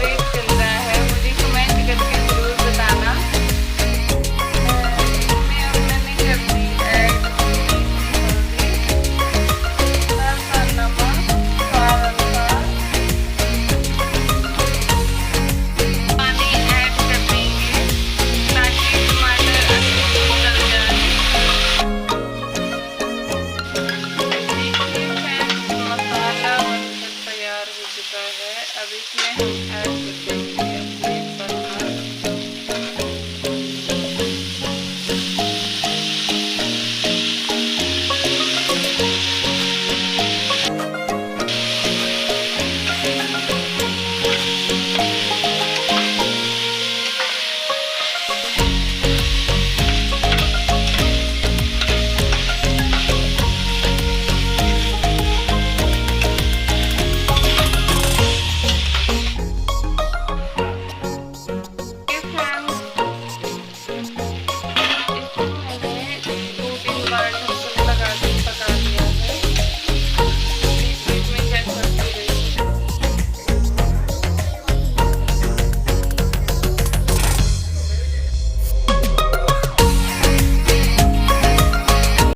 Rate चल रहा है मुझे कमेंट करके ज़रूर बताना। इसमें अब मैंने कर दी ऐड हल्का नमक, स्वाद अनुसार पानी ऐड कर देंगे ताकि टमाटर अच्छे से गल जाए। देखिए फ्रेंड्स, मसाला बनकर तैयार हो चुका है। अब इसमें हम ऐड